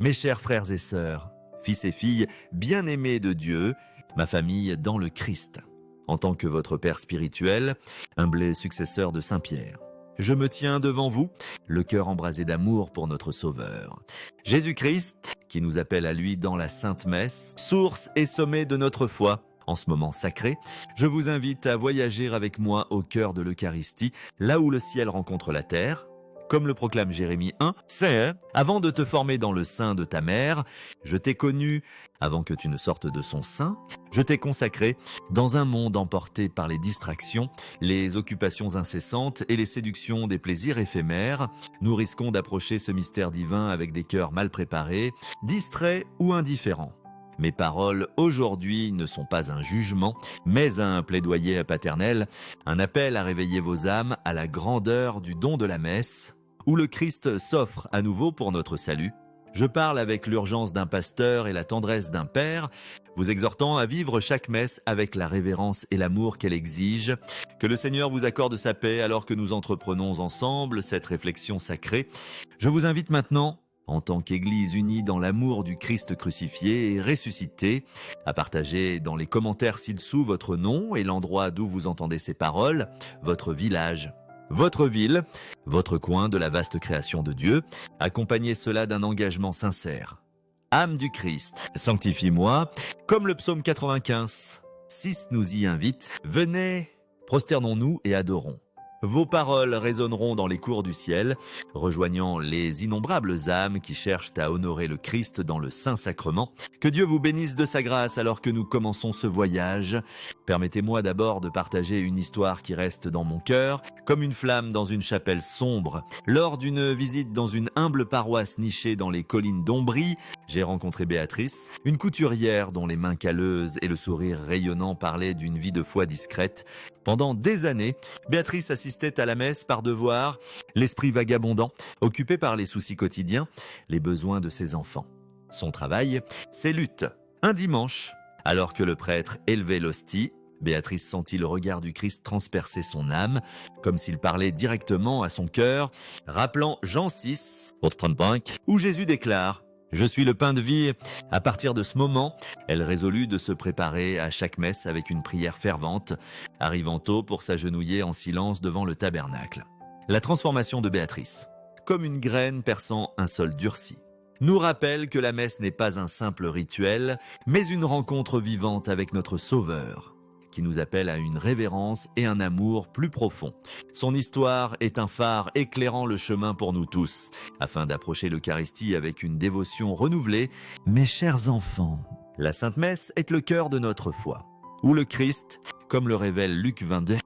Mes chers frères et sœurs, fils et filles bien-aimés de Dieu, ma famille dans le Christ, en tant que votre Père spirituel, humble successeur de Saint-Pierre, je me tiens devant vous, le cœur embrasé d'amour pour notre Sauveur. Jésus-Christ, qui nous appelle à lui dans la Sainte Messe, source et sommet de notre foi. En ce moment sacré, je vous invite à voyager avec moi au cœur de l'Eucharistie, là où le ciel rencontre la terre. Comme le proclame Jérémie 1, c'est « Avant de te former dans le sein de ta mère, je t'ai connu avant que tu ne sortes de son sein, je t'ai consacré dans un monde emporté par les distractions, les occupations incessantes et les séductions des plaisirs éphémères. Nous risquons d'approcher ce mystère divin avec des cœurs mal préparés, distraits ou indifférents. Mes paroles aujourd'hui ne sont pas un jugement, mais un plaidoyer paternel, un appel à réveiller vos âmes à la grandeur du don de la messe, où le Christ s'offre à nouveau pour notre salut. Je parle avec l'urgence d'un pasteur et la tendresse d'un père, vous exhortant à vivre chaque messe avec la révérence et l'amour qu'elle exige. Que le Seigneur vous accorde sa paix alors que nous entreprenons ensemble cette réflexion sacrée. Je vous invite maintenant, en tant qu'Église unie dans l'amour du Christ crucifié et ressuscité, à partager dans les commentaires ci-dessous votre nom et l'endroit d'où vous entendez ces paroles, votre village, votre ville, votre coin de la vaste création de Dieu. Accompagnez cela d'un engagement sincère. Âme du Christ, sanctifie-moi, comme le psaume 95. 6 nous y invite. Venez, prosternons-nous et adorons. Vos paroles résonneront dans les cours du ciel, rejoignant les innombrables âmes qui cherchent à honorer le Christ dans le Saint-Sacrement. Que Dieu vous bénisse de sa grâce alors que nous commençons ce voyage. Permettez-moi d'abord de partager une histoire qui reste dans mon cœur, comme une flamme dans une chapelle sombre. Lors d'une visite dans une humble paroisse nichée dans les collines d'Ombrie, j'ai rencontré Béatrice, une couturière dont les mains calleuses et le sourire rayonnant parlaient d'une vie de foi discrète. Pendant des années, Béatrice assistait à la messe par devoir, l'esprit vagabondant, occupé par les soucis quotidiens, les besoins de ses enfants. Son travail, ses luttes. Un dimanche, alors que le prêtre élevait l'hostie, Béatrice sentit le regard du Christ transpercer son âme, comme s'il parlait directement à son cœur, rappelant Jean 6, où Jésus déclare « Je suis le pain de vie ». À partir de ce moment, elle résolut de se préparer à chaque messe avec une prière fervente, arrivant tôt pour s'agenouiller en silence devant le tabernacle. La transformation de Béatrice, comme une graine perçant un sol durci, nous rappelle que la messe n'est pas un simple rituel, mais une rencontre vivante avec notre Sauveur, qui nous appelle à une révérence et un amour plus profond. Son histoire est un phare éclairant le chemin pour nous tous, afin d'approcher l'Eucharistie avec une dévotion renouvelée. Mes chers enfants, la Sainte Messe est le cœur de notre foi, où le Christ, comme le révèle Luc 22,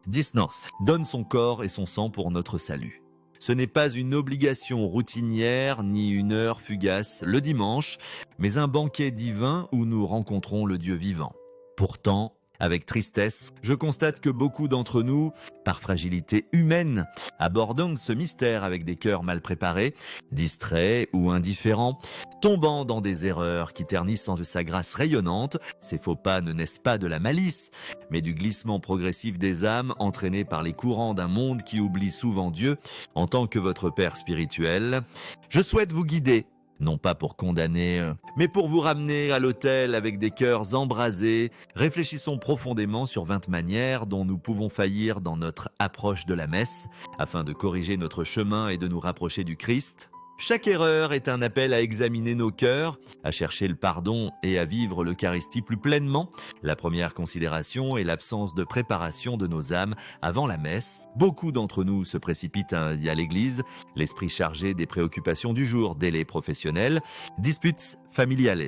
donne son corps et son sang pour notre salut. Ce n'est pas une obligation routinière ni une heure fugace le dimanche, mais un banquet divin où nous rencontrons le Dieu vivant. Pourtant, avec tristesse, je constate que beaucoup d'entre nous, par fragilité humaine, abordons ce mystère avec des cœurs mal préparés, distraits ou indifférents, tombant dans des erreurs qui ternissent en sa grâce rayonnante. Ces faux pas ne naissent pas de la malice, mais du glissement progressif des âmes entraînées par les courants d'un monde qui oublie souvent Dieu. En tant que votre Père spirituel, je souhaite vous guider, non pas pour condamner, mais pour vous ramener à l'autel avec des cœurs embrasés. Réfléchissons profondément sur 20 manières dont nous pouvons faillir dans notre approche de la messe, afin de corriger notre chemin et de nous rapprocher du Christ. Chaque erreur est un appel à examiner nos cœurs, à chercher le pardon et à vivre l'Eucharistie plus pleinement. La première considération est l'absence de préparation de nos âmes avant la messe. Beaucoup d'entre nous se précipitent à l'église, l'esprit chargé des préoccupations du jour, délais professionnels, disputes familiales,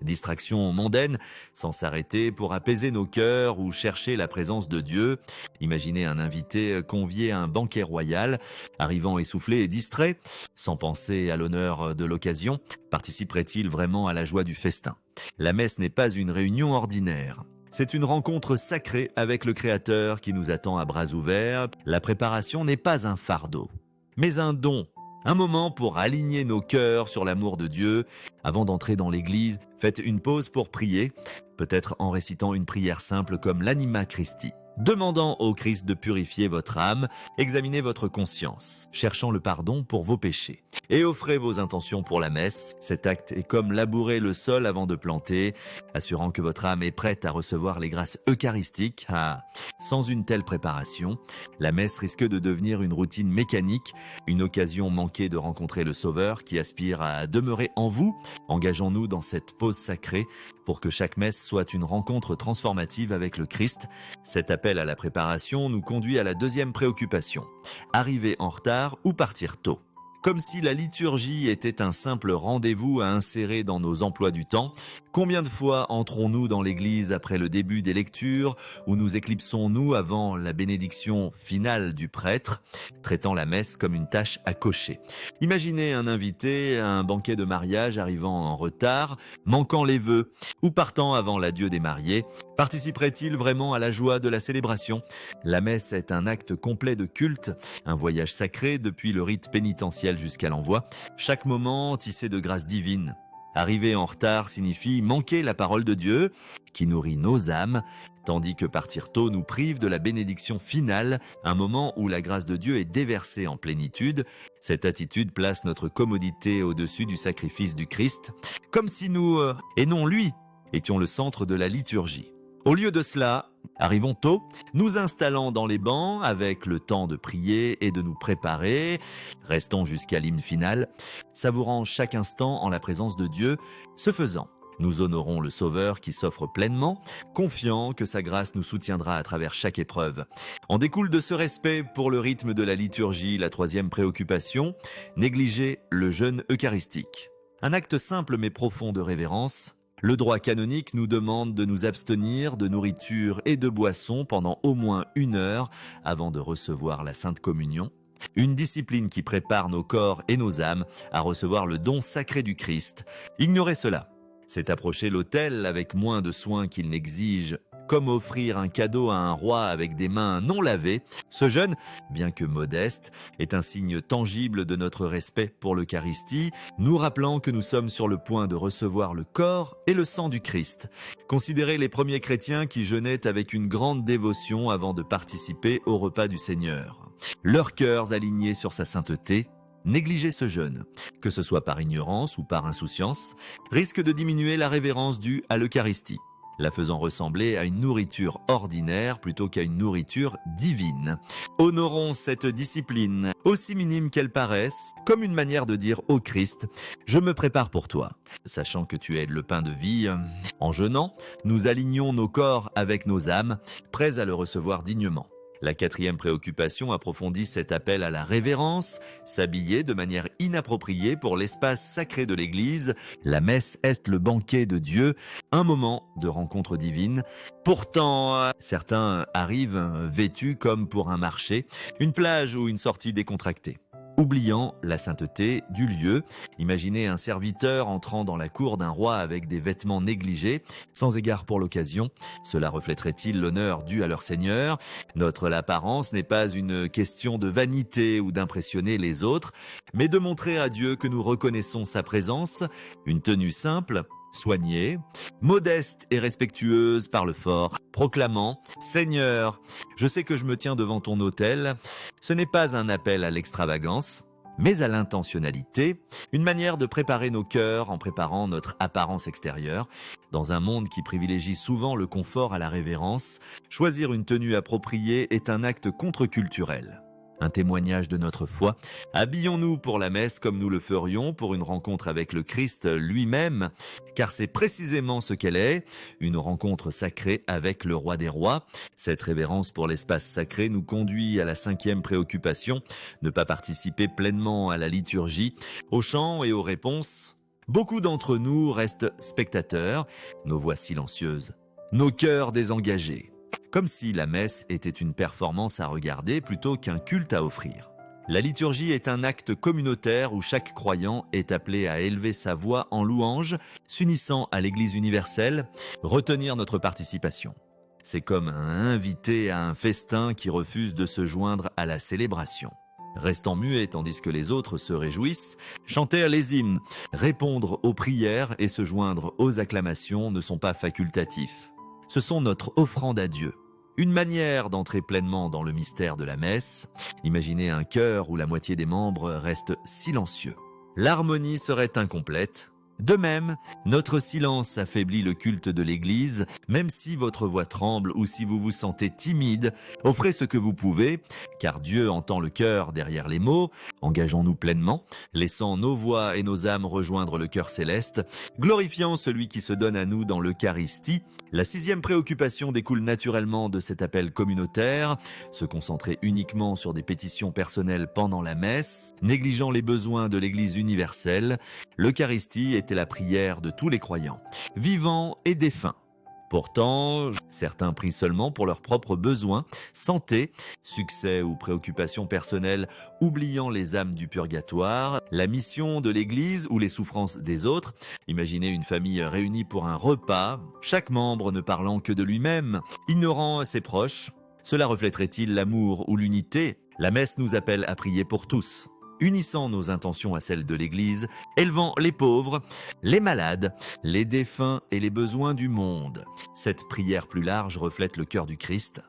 distractions mondaines, sans s'arrêter pour apaiser nos cœurs ou chercher la présence de Dieu. Imaginez un invité convié à un banquet royal, arrivant essoufflé et distrait, sans penser à l'honneur de l'occasion, participerait-il vraiment à la joie du festin? La messe n'est pas une réunion ordinaire. C'est une rencontre sacrée avec le Créateur qui nous attend à bras ouverts. La préparation n'est pas un fardeau, mais un don. Un moment pour aligner nos cœurs sur l'amour de Dieu. Avant d'entrer dans l'église, faites une pause pour prier, peut-être en récitant une prière simple comme l'Anima Christi. Demandant au Christ de purifier votre âme, examinez votre conscience, cherchant le pardon pour vos péchés. Et offrez vos intentions pour la messe. Cet acte est comme labourer le sol avant de planter, assurant que votre âme est prête à recevoir les grâces eucharistiques. Sans une telle préparation, la messe risque de devenir une routine mécanique, une occasion manquée de rencontrer le Sauveur qui aspire à demeurer en vous. Engageons-nous dans cette pause sacrée pour que chaque messe soit une rencontre transformative avec le Christ. Cet appel à la préparation nous conduit à la deuxième préoccupation, arriver en retard ou partir tôt. Comme si la liturgie était un simple rendez-vous à insérer dans nos emplois du temps, combien de fois entrons-nous dans l'église après le début des lectures ou nous éclipsons-nous avant la bénédiction finale du prêtre, traitant la messe comme une tâche à cocher. Imaginez un invité à un banquet de mariage arrivant en retard, manquant les vœux ou partant avant l'adieu des mariés. Participerait-il vraiment à la joie de la célébration? La messe est un acte complet de culte, un voyage sacré depuis le rite pénitentiel jusqu'à l'envoi, chaque moment tissé de grâce divine. Arriver en retard signifie manquer la parole de Dieu, qui nourrit nos âmes, tandis que partir tôt nous prive de la bénédiction finale, un moment où la grâce de Dieu est déversée en plénitude. Cette attitude place notre commodité au-dessus du sacrifice du Christ, comme si nous, et non lui, étions le centre de la liturgie. Au lieu de cela, arrivons tôt, nous installant dans les bancs avec le temps de prier et de nous préparer. Restons jusqu'à l'hymne final, savourant chaque instant en la présence de Dieu. Ce faisant, nous honorons le Sauveur qui s'offre pleinement, confiant que sa grâce nous soutiendra à travers chaque épreuve. En découle de ce respect pour le rythme de la liturgie la troisième préoccupation, négliger le jeûne eucharistique. Un acte simple mais profond de révérence. Le droit canonique nous demande de nous abstenir de nourriture et de boissons pendant au moins 1 heure avant de recevoir la Sainte Communion. Une discipline qui prépare nos corps et nos âmes à recevoir le don sacré du Christ. Ignorer cela, c'est approcher l'autel avec moins de soin qu'il n'exige, comme offrir un cadeau à un roi avec des mains non lavées. Ce jeûne, bien que modeste, est un signe tangible de notre respect pour l'Eucharistie, nous rappelant que nous sommes sur le point de recevoir le corps et le sang du Christ. Considérez les premiers chrétiens qui jeûnaient avec une grande dévotion avant de participer au repas du Seigneur. Leurs cœurs alignés sur sa sainteté. Négliger ce jeûne, que ce soit par ignorance ou par insouciance, risque de diminuer la révérence due à l'Eucharistie, la faisant ressembler à une nourriture ordinaire plutôt qu'à une nourriture divine. Honorons cette discipline, aussi minime qu'elle paraisse, comme une manière de dire au Christ « Je me prépare pour toi ». Sachant que tu es le pain de vie, en jeûnant, nous alignons nos corps avec nos âmes, prêts à le recevoir dignement. La quatrième préoccupation approfondit cet appel à la révérence, s'habiller de manière inappropriée pour l'espace sacré de l'Église. La messe est le banquet de Dieu, un moment de rencontre divine. Pourtant, certains arrivent vêtus comme pour un marché, une plage ou une sortie décontractée. Oubliant la sainteté du lieu, imaginez un serviteur entrant dans la cour d'un roi avec des vêtements négligés, sans égard pour l'occasion. Cela reflèterait-il l'honneur dû à leur seigneur? Notre apparence n'est pas une question de vanité ou d'impressionner les autres, mais de montrer à Dieu que nous reconnaissons sa présence. Une tenue simple, soignée, modeste et respectueuse parle fort, proclamant « Seigneur, je sais que je me tiens devant ton autel ». Ce n'est pas un appel à l'extravagance, mais à l'intentionnalité, une manière de préparer nos cœurs en préparant notre apparence extérieure. Dans un monde qui privilégie souvent le confort à la révérence, choisir une tenue appropriée est un acte contre-culturel. Un témoignage de notre foi. Habillons-nous pour la messe comme nous le ferions pour une rencontre avec le Christ lui-même, car c'est précisément ce qu'elle est, une rencontre sacrée avec le Roi des Rois. Cette révérence pour l'espace sacré nous conduit à la cinquième préoccupation, ne pas participer pleinement à la liturgie, aux chants et aux réponses. Beaucoup d'entre nous restent spectateurs, nos voix silencieuses, nos cœurs désengagés. Comme si la messe était une performance à regarder plutôt qu'un culte à offrir. La liturgie est un acte communautaire où chaque croyant est appelé à élever sa voix en louange, s'unissant à l'Église universelle, retenir notre participation. C'est comme un invité à un festin qui refuse de se joindre à la célébration. Restant muet tandis que les autres se réjouissent, chanter les hymnes, répondre aux prières et se joindre aux acclamations ne sont pas facultatifs. Ce sont notre offrande à Dieu. Une manière d'entrer pleinement dans le mystère de la messe. Imaginez un chœur où la moitié des membres reste silencieux. L'harmonie serait incomplète. De même, notre silence affaiblit le culte de l'Église. Même si votre voix tremble ou si vous vous sentez timide, offrez ce que vous pouvez, car Dieu entend le cœur derrière les mots. Engageons-nous pleinement, laissant nos voix et nos âmes rejoindre le cœur céleste, glorifiant celui qui se donne à nous dans l'Eucharistie. La 6e préoccupation découle naturellement de cet appel communautaire, se concentrer uniquement sur des pétitions personnelles pendant la messe, négligeant les besoins de l'Église universelle. L'Eucharistie était la prière de tous les croyants, vivants et défunts. Pourtant, certains prient seulement pour leurs propres besoins, santé, succès ou préoccupations personnelles, oubliant les âmes du purgatoire, la mission de l'Église ou les souffrances des autres. Imaginez une famille réunie pour un repas, chaque membre ne parlant que de lui-même, ignorant ses proches. Cela reflèterait-il l'amour ou l'unité? La messe nous appelle à prier pour tous, unissant nos intentions à celles de l'Église, élevant les pauvres, les malades, les défunts et les besoins du monde. Cette prière plus large reflète le cœur du Christ,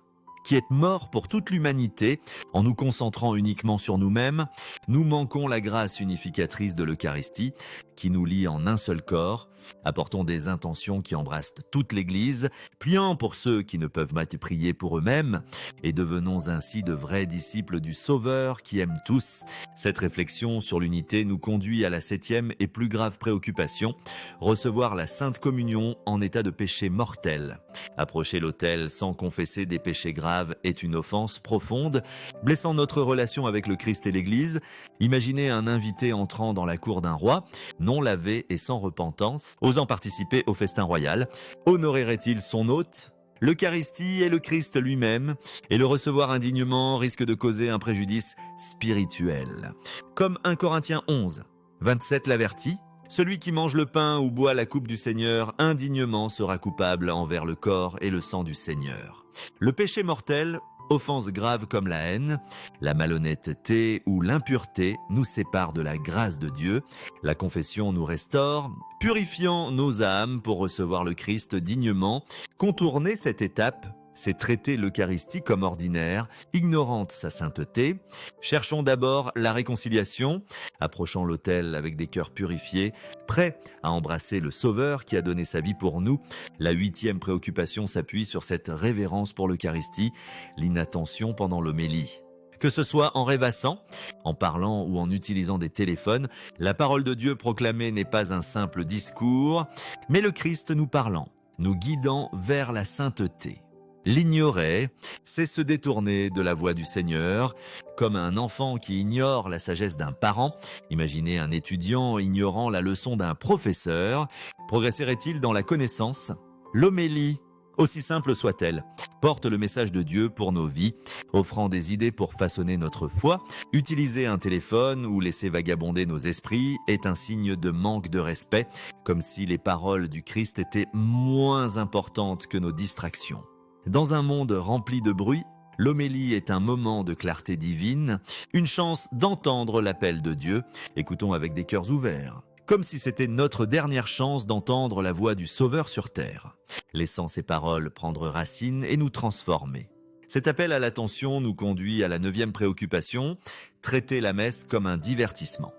qui est mort pour toute l'humanité. En nous concentrant uniquement sur nous-mêmes, nous manquons la grâce unificatrice de l'Eucharistie, qui nous lie en un seul corps. Apportons des intentions qui embrassent toute l'Église, priant pour ceux qui ne peuvent pas prier pour eux-mêmes, et devenons ainsi de vrais disciples du Sauveur qui aime tous. Cette réflexion sur l'unité nous conduit à la 7e et plus grave préoccupation, recevoir la Sainte Communion en état de péché mortel. Approcher l'autel sans confesser des péchés graves est une offense profonde, blessant notre relation avec le Christ et l'Église. Imaginez un invité entrant dans la cour d'un roi, non lavé et sans repentance, osant participer au festin royal. Honorerait-il son hôte ? L'Eucharistie est le Christ lui-même, et le recevoir indignement risque de causer un préjudice spirituel. Comme 1 Corinthiens 11, 27 l'avertit, celui qui mange le pain ou boit la coupe du Seigneur indignement sera coupable envers le corps et le sang du Seigneur. Le péché mortel, offense grave comme la haine, la malhonnêteté ou l'impureté nous séparent de la grâce de Dieu. La confession nous restaure, purifiant nos âmes pour recevoir le Christ dignement. Contourner cette étape, c'est traiter l'Eucharistie comme ordinaire, ignorante sa sainteté. Cherchons d'abord la réconciliation, approchant l'autel avec des cœurs purifiés, prêts à embrasser le Sauveur qui a donné sa vie pour nous. La 8e préoccupation s'appuie sur cette révérence pour l'Eucharistie, l'inattention pendant l'homélie. Que ce soit en rêvassant, en parlant ou en utilisant des téléphones, la parole de Dieu proclamée n'est pas un simple discours, mais le Christ nous parlant, nous guidant vers la sainteté. L'ignorer, c'est se détourner de la voix du Seigneur, comme un enfant qui ignore la sagesse d'un parent. Imaginez un étudiant ignorant la leçon d'un professeur. Progresserait-il dans la connaissance ? L'homélie, aussi simple soit-elle, porte le message de Dieu pour nos vies, offrant des idées pour façonner notre foi. Utiliser un téléphone ou laisser vagabonder nos esprits est un signe de manque de respect, comme si les paroles du Christ étaient moins importantes que nos distractions. Dans un monde rempli de bruit, l'homélie est un moment de clarté divine, une chance d'entendre l'appel de Dieu. Écoutons avec des cœurs ouverts, comme si c'était notre dernière chance d'entendre la voix du Sauveur sur terre, laissant ses paroles prendre racine et nous transformer. Cet appel à l'attention nous conduit à la 9e préoccupation, traiter la messe comme un divertissement.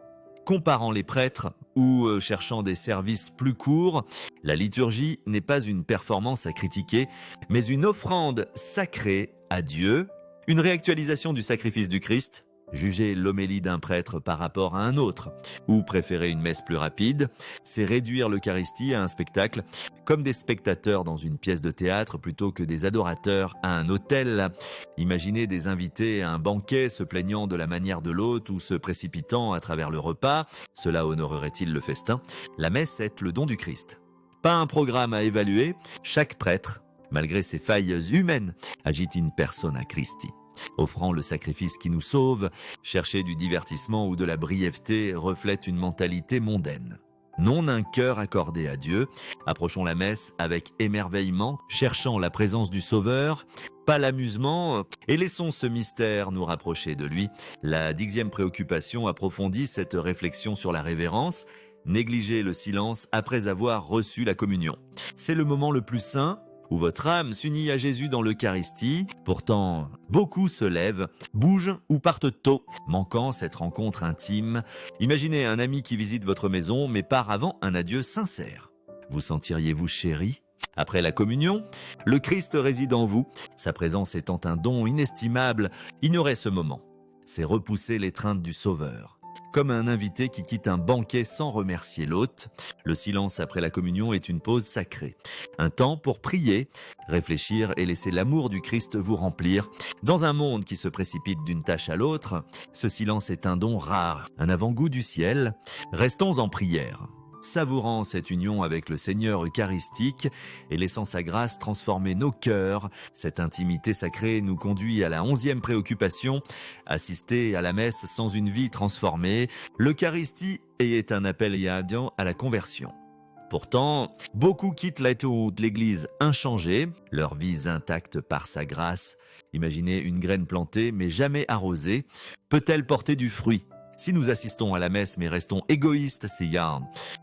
Comparant les prêtres ou cherchant des services plus courts, la liturgie n'est pas une performance à critiquer, mais une offrande sacrée à Dieu, une réactualisation du sacrifice du Christ. Juger l'homélie d'un prêtre par rapport à un autre, ou préférer une messe plus rapide, c'est réduire l'Eucharistie à un spectacle, comme des spectateurs dans une pièce de théâtre plutôt que des adorateurs à un autel. Imaginez des invités à un banquet se plaignant de la manière de l'hôte ou se précipitant à travers le repas. Cela honorerait-il le festin ? La messe est le don du Christ. Pas un programme à évaluer, chaque prêtre, malgré ses failles humaines, agite une persona Christi. Offrant le sacrifice qui nous sauve, chercher du divertissement ou de la brièveté reflète une mentalité mondaine. Non un cœur accordé à Dieu, approchons la messe avec émerveillement, cherchant la présence du Sauveur, pas l'amusement, et laissons ce mystère nous rapprocher de lui. La 10e préoccupation approfondit cette réflexion sur la révérence, négliger le silence après avoir reçu la communion. C'est le moment le plus saint, où votre âme s'unit à Jésus dans l'Eucharistie. Pourtant, beaucoup se lèvent, bougent ou partent tôt, manquant cette rencontre intime. Imaginez un ami qui visite votre maison mais part avant un adieu sincère. Vous sentiriez-vous chéri ? Après la communion, le Christ réside en vous. Sa présence étant un don inestimable, ignorer ce moment, c'est repousser l'étreinte du Sauveur. Comme un invité qui quitte un banquet sans remercier l'hôte, le silence après la communion est une pause sacrée. Un temps pour prier, réfléchir et laisser l'amour du Christ vous remplir. Dans un monde qui se précipite d'une tâche à l'autre, ce silence est un don rare, un avant-goût du ciel. Restons en prière, savourant cette union avec le Seigneur eucharistique et laissant sa grâce transformer nos cœurs. Cette intimité sacrée nous conduit à la 11e préoccupation, assister à la messe sans une vie transformée. L'Eucharistie est un appel à la conversion. Pourtant, beaucoup quittent la tour de l'Église inchangée, leur vie intacte par sa grâce. Imaginez une graine plantée mais jamais arrosée, peut-elle porter du fruit ? Si nous assistons à la messe mais restons égoïstes, c'est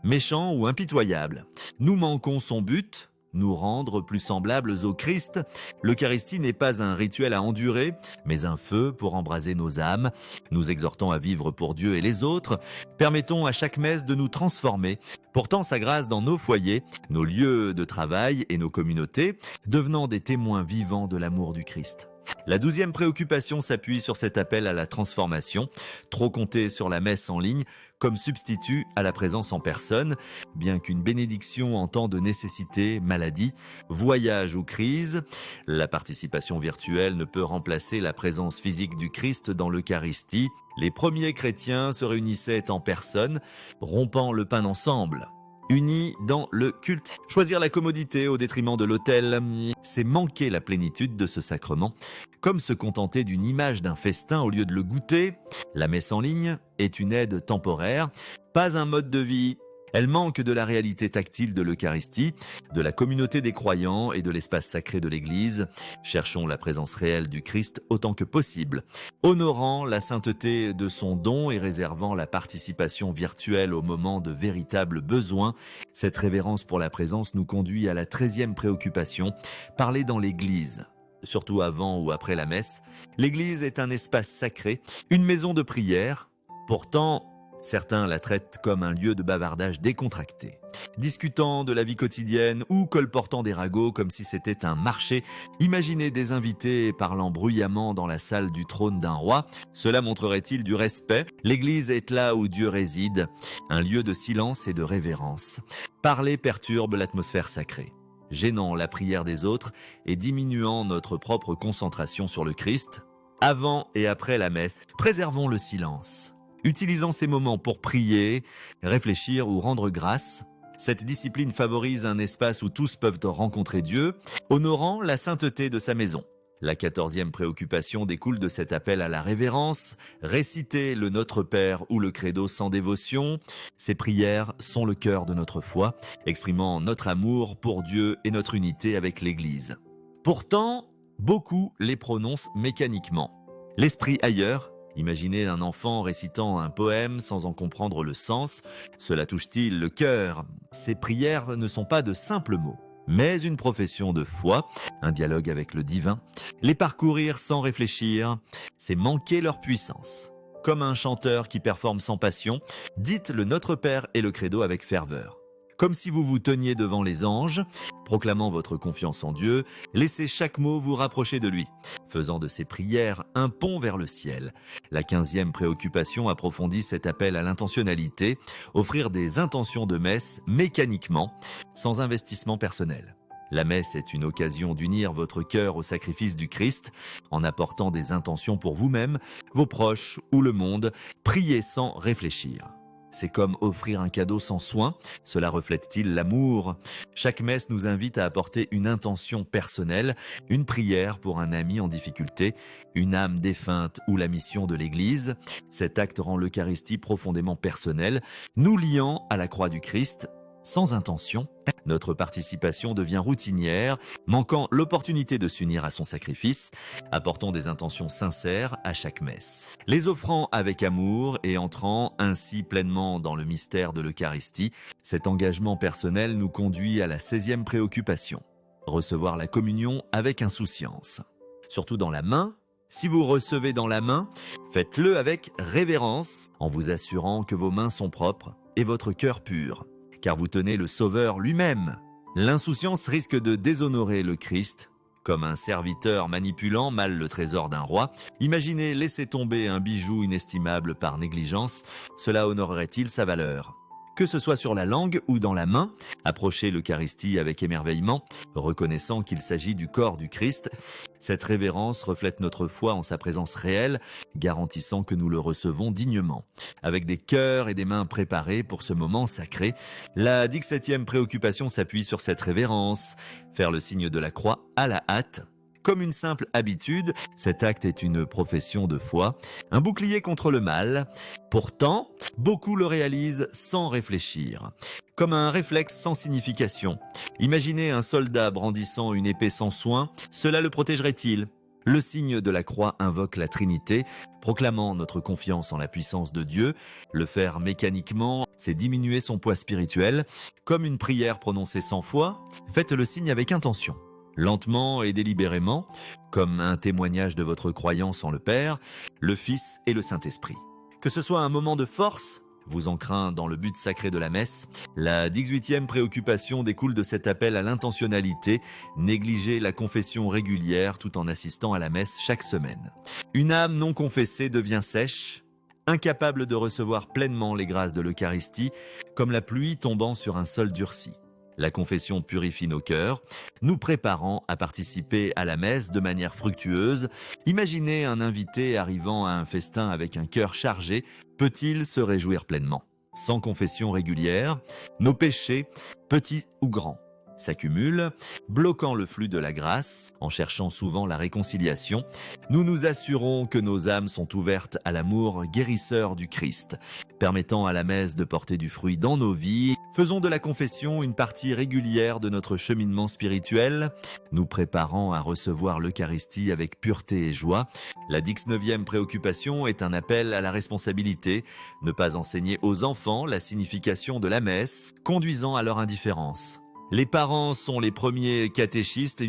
méchants ou impitoyables. Nous manquons son but, nous rendre plus semblables au Christ. L'Eucharistie n'est pas un rituel à endurer, mais un feu pour embraser nos âmes, nous exhortant à vivre pour Dieu et les autres. Permettons à chaque messe de nous transformer, portant sa grâce dans nos foyers, nos lieux de travail et nos communautés, devenant des témoins vivants de l'amour du Christ. La 12e préoccupation s'appuie sur cet appel à la transformation. Trop compter sur la messe en ligne comme substitut à la présence en personne, bien qu'une bénédiction en temps de nécessité, maladie, voyage ou crise, la participation virtuelle ne peut remplacer la présence physique du Christ dans l'Eucharistie. Les premiers chrétiens se réunissaient en personne, rompant le pain ensemble. Unis dans le culte. Choisir la commodité au détriment de l'autel, c'est manquer la plénitude de ce sacrement. Comme se contenter d'une image d'un festin au lieu de le goûter, la messe en ligne est une aide temporaire, pas un mode de vie. Elle manque de la réalité tactile de l'Eucharistie, de la communauté des croyants et de l'espace sacré de l'Église. Cherchons la présence réelle du Christ autant que possible, honorant la sainteté de son don et réservant la participation virtuelle au moment de véritables besoins. Cette révérence pour la présence nous conduit à la 13e préoccupation, parler dans l'Église. Surtout avant ou après la messe, l'Église est un espace sacré, une maison de prière. Pourtant, certains la traitent comme un lieu de bavardage décontracté, discutant de la vie quotidienne ou colportant des ragots comme si c'était un marché. Imaginez des invités parlant bruyamment dans la salle du trône d'un roi. Cela montrerait-il du respect ? L'Église est là où Dieu réside, un lieu de silence et de révérence. Parler perturbe l'atmosphère sacrée, gênant la prière des autres et diminuant notre propre concentration sur le Christ. Avant et après la messe, préservons le silence. Utilisons ces moments pour prier, réfléchir ou rendre grâce. Cette discipline favorise un espace où tous peuvent rencontrer Dieu, honorant la sainteté de sa maison. La 14e préoccupation découle de cet appel à la révérence. Réciter le Notre Père ou le Credo sans dévotion. Ces prières sont le cœur de notre foi, exprimant notre amour pour Dieu et notre unité avec l'Église. Pourtant, beaucoup les prononcent mécaniquement. L'esprit ailleurs. Imaginez un enfant récitant un poème sans en comprendre le sens. Cela touche-t-il le cœur ? Ces prières ne sont pas de simples mots, mais une profession de foi, un dialogue avec le divin. Les parcourir sans réfléchir, c'est manquer leur puissance. Comme un chanteur qui performe sans passion, dites le Notre Père et le Credo avec ferveur. Comme si vous vous teniez devant les anges, proclamant votre confiance en Dieu, laissez chaque mot vous rapprocher de lui, faisant de ces prières un pont vers le ciel. La 15e préoccupation approfondit cet appel à l'intentionnalité, offrir des intentions de messe mécaniquement, sans investissement personnel. La messe est une occasion d'unir votre cœur au sacrifice du Christ, en apportant des intentions pour vous-même, vos proches ou le monde. Priez sans réfléchir. C'est comme offrir un cadeau sans soin. Cela reflète-t-il l'amour ? Chaque messe nous invite à apporter une intention personnelle, une prière pour un ami en difficulté, une âme défunte ou la mission de l'Église. Cet acte rend l'Eucharistie profondément personnelle, nous liant à la croix du Christ. Sans intention, notre participation devient routinière, manquant l'opportunité de s'unir à son sacrifice. Apportons des intentions sincères à chaque messe, les offrant avec amour et entrant ainsi pleinement dans le mystère de l'Eucharistie. Cet engagement personnel nous conduit à la 16e préoccupation. recevoir la communion avec insouciance. Surtout dans la main, si vous recevez dans la main, faites-le avec révérence, en vous assurant que vos mains sont propres et votre cœur pur, car vous tenez le Sauveur lui-même. L'insouciance risque de déshonorer le Christ. Comme un serviteur manipulant mal le trésor d'un roi, imaginez laisser tomber un bijou inestimable par négligence, cela honorerait-il sa valeur ? Que ce soit sur la langue ou dans la main, approchez l'Eucharistie avec émerveillement, reconnaissant qu'il s'agit du corps du Christ. Cette révérence reflète notre foi en sa présence réelle, garantissant que nous le recevons dignement. Avec des cœurs et des mains préparés pour ce moment sacré, la 17e préoccupation s'appuie sur cette révérence. Faire le signe de la croix à la hâte. Comme une simple habitude, cet acte est une profession de foi, un bouclier contre le mal. Pourtant, beaucoup le réalisent sans réfléchir, comme un réflexe sans signification. Imaginez un soldat brandissant une épée sans soin, cela le protégerait-il ? Le signe de la croix invoque la Trinité, proclamant notre confiance en la puissance de Dieu. Le faire mécaniquement, c'est diminuer son poids spirituel. Comme une prière prononcée 100 fois, faites le signe avec intention. Lentement et délibérément, comme un témoignage de votre croyance en le Père, le Fils et le Saint-Esprit. Que ce soit un moment de force, vous ancrant dans le but sacré de la messe, la 18e préoccupation découle de cet appel à l'intentionnalité, négliger la confession régulière tout en assistant à la messe chaque semaine. Une âme non confessée devient sèche, incapable de recevoir pleinement les grâces de l'Eucharistie, comme la pluie tombant sur un sol durci. La confession purifie nos cœurs, nous préparant à participer à la messe de manière fructueuse. Imaginez un invité arrivant à un festin avec un cœur chargé, peut-il se réjouir pleinement ? Sans confession régulière, nos péchés, petits ou grands, s'accumulent, bloquant le flux de la grâce, en cherchant souvent la réconciliation. Nous nous assurons que nos âmes sont ouvertes à l'amour guérisseur du Christ, permettant à la messe de porter du fruit dans nos vies. Faisons de la confession une partie régulière de notre cheminement spirituel, nous préparant à recevoir l'Eucharistie avec pureté et joie. La 19e préoccupation est un appel à la responsabilité, ne pas enseigner aux enfants la signification de la messe, conduisant à leur indifférence. Les parents sont les premiers catéchistes,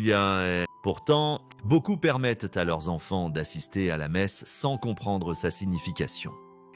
pourtant, beaucoup permettent à leurs enfants d'assister à la messe sans comprendre sa signification.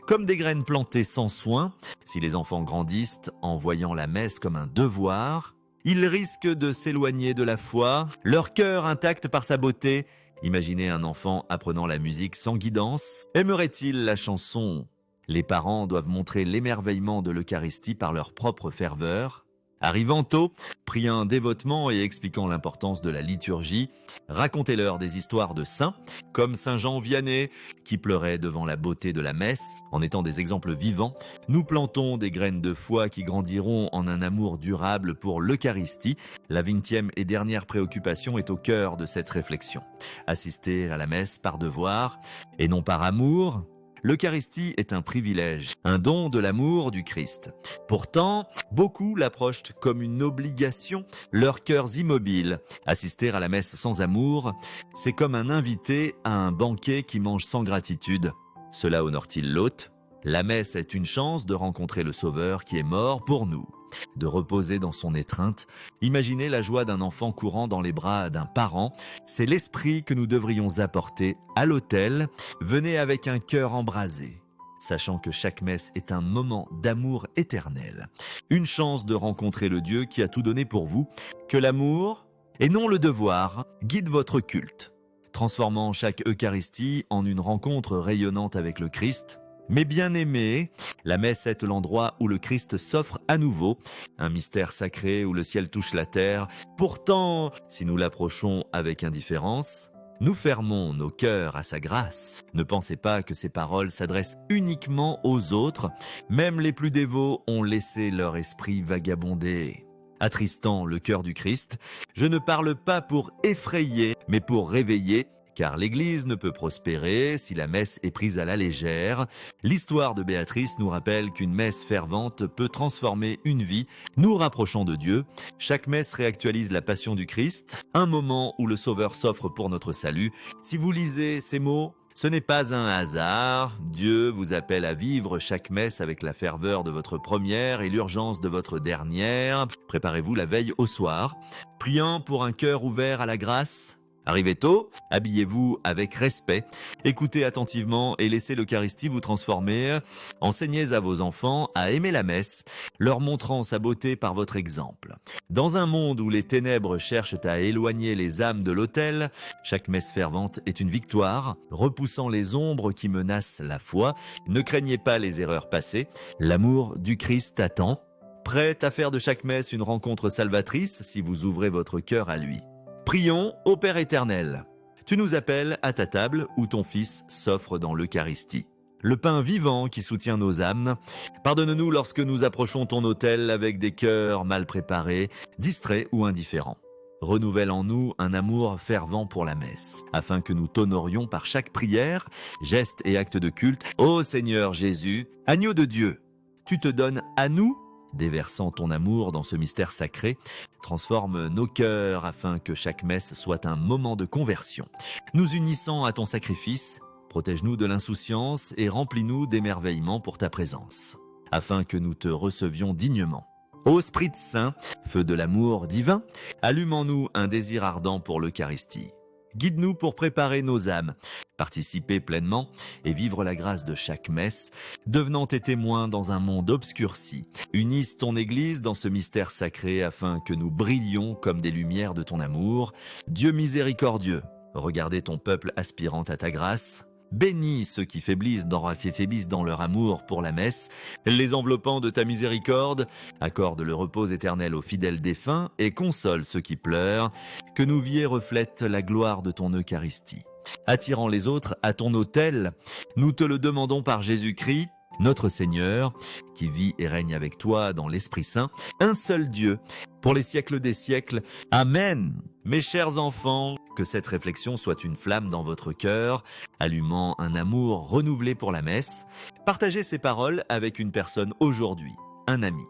Comme des graines plantées sans soin, si les enfants grandissent en voyant la messe comme un devoir, ils risquent de s'éloigner de la foi, leur cœur intact par sa beauté. Imaginez un enfant apprenant la musique sans guidance. Aimerait-il la chanson ? Les parents doivent montrer l'émerveillement de l'Eucharistie par leur propre ferveur. Arrivant tôt, priant dévotement et expliquant l'importance de la liturgie, racontez-leur des histoires de saints, comme Saint Jean Vianney, qui pleurait devant la beauté de la messe. En étant des exemples vivants, nous plantons des graines de foi qui grandiront en un amour durable pour l'Eucharistie. La 20e et dernière préoccupation est au cœur de cette réflexion. Assister à la messe par devoir et non par amour. L'Eucharistie est un privilège, un don de l'amour du Christ. Pourtant, beaucoup l'approchent comme une obligation, leurs cœurs immobiles. Assister à la messe sans amour, c'est comme un invité à un banquet qui mange sans gratitude. Cela honore-t-il l'hôte ? La messe est une chance de rencontrer le Sauveur qui est mort pour nous, de reposer dans son étreinte. Imaginez la joie d'un enfant courant dans les bras d'un parent. C'est l'esprit que nous devrions apporter à l'autel. Venez avec un cœur embrasé, sachant que chaque messe est un moment d'amour éternel. Une chance de rencontrer le Dieu qui a tout donné pour vous. Que l'amour, et non le devoir, guide votre culte, transformant chaque Eucharistie en une rencontre rayonnante avec le Christ. Mes bien-aimés, la messe est l'endroit où le Christ s'offre à nouveau, un mystère sacré où le ciel touche la terre. Pourtant, si nous l'approchons avec indifférence, nous fermons nos cœurs à sa grâce. Ne pensez pas que ces paroles s'adressent uniquement aux autres. Même les plus dévots ont laissé leur esprit vagabonder, attristant le cœur du Christ. Je ne parle pas pour effrayer, mais pour réveiller. Car l'Église ne peut prospérer si la messe est prise à la légère. L'histoire de Béatrice nous rappelle qu'une messe fervente peut transformer une vie, nous rapprochant de Dieu. Chaque messe réactualise la passion du Christ, un moment où le Sauveur s'offre pour notre salut. Si vous lisez ces mots, Ce n'est pas un hasard, Dieu vous appelle à vivre chaque messe avec la ferveur de votre première et l'urgence de votre dernière. Préparez-vous la veille au soir, priant pour un cœur ouvert à la grâce. Arrivez tôt, habillez-vous avec respect, écoutez attentivement et laissez l'Eucharistie vous transformer. Enseignez à vos enfants à aimer la messe, leur montrant sa beauté par votre exemple. Dans un monde où les ténèbres cherchent à éloigner les âmes de l'autel, chaque messe fervente est une victoire, repoussant les ombres qui menacent la foi. Ne craignez pas les erreurs passées, l'amour du Christ attend. Prêt à faire de chaque messe une rencontre salvatrice si vous ouvrez votre cœur à lui. Prions au Père éternel. Tu nous appelles à ta table où ton Fils s'offre dans l'Eucharistie. Le pain vivant qui soutient nos âmes. Pardonne-nous lorsque nous approchons ton autel avec des cœurs mal préparés, distraits ou indifférents. Renouvelle en nous un amour fervent pour la messe, afin que nous t'honorions par chaque prière, geste et acte de culte. Ô Seigneur Jésus, agneau de Dieu, tu te donnes à nous, déversant ton amour dans ce mystère sacré, transforme nos cœurs afin que chaque messe soit un moment de conversion. Nous unissant à ton sacrifice, protège-nous de l'insouciance et remplis-nous d'émerveillement pour ta présence, afin que nous te recevions dignement. Ô Esprit Saint, feu de l'amour divin, allume en nous un désir ardent pour l'Eucharistie. Guide-nous pour préparer nos âmes, participer pleinement et vivre la grâce de chaque messe, devenant tes témoins dans un monde obscurci. Unisse ton Église dans ce mystère sacré afin que nous brillions comme des lumières de ton amour. Dieu miséricordieux, regardez ton peuple aspirant à ta grâce. Bénis ceux qui faiblissent dans leur amour pour la messe, les enveloppant de ta miséricorde, accorde le repos éternel aux fidèles défunts et console ceux qui pleurent, que nos vies reflètent la gloire de ton Eucharistie. Attirant les autres à ton autel, nous te le demandons par Jésus-Christ, notre Seigneur, qui vit et règne avec toi dans l'Esprit Saint, un seul Dieu, pour les siècles des siècles. Amen. Mes chers enfants, que cette réflexion soit une flamme dans votre cœur, allumant un amour renouvelé pour la messe. Partagez ces paroles avec une personne aujourd'hui, un ami,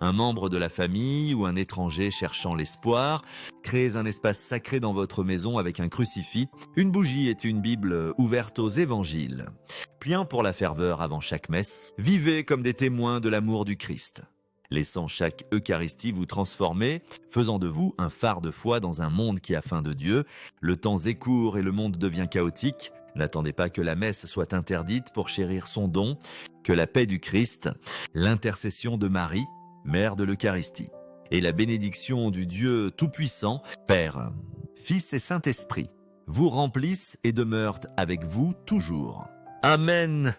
un membre de la famille ou un étranger cherchant l'espoir. Créez un espace sacré dans votre maison avec un crucifix, une bougie et une Bible ouverte aux évangiles. Prions pour la ferveur avant chaque messe. Vivez comme des témoins de l'amour du Christ, laissant chaque Eucharistie vous transformer, faisant de vous un phare de foi dans un monde qui a faim de Dieu. Le temps est court et le monde devient chaotique. N'attendez pas que la messe soit interdite pour chérir son don, que la paix du Christ, l'intercession de Marie, Mère de l'Eucharistie, et la bénédiction du Dieu Tout-Puissant, Père, Fils et Saint-Esprit, vous remplissent et demeurent avec vous toujours. Amen.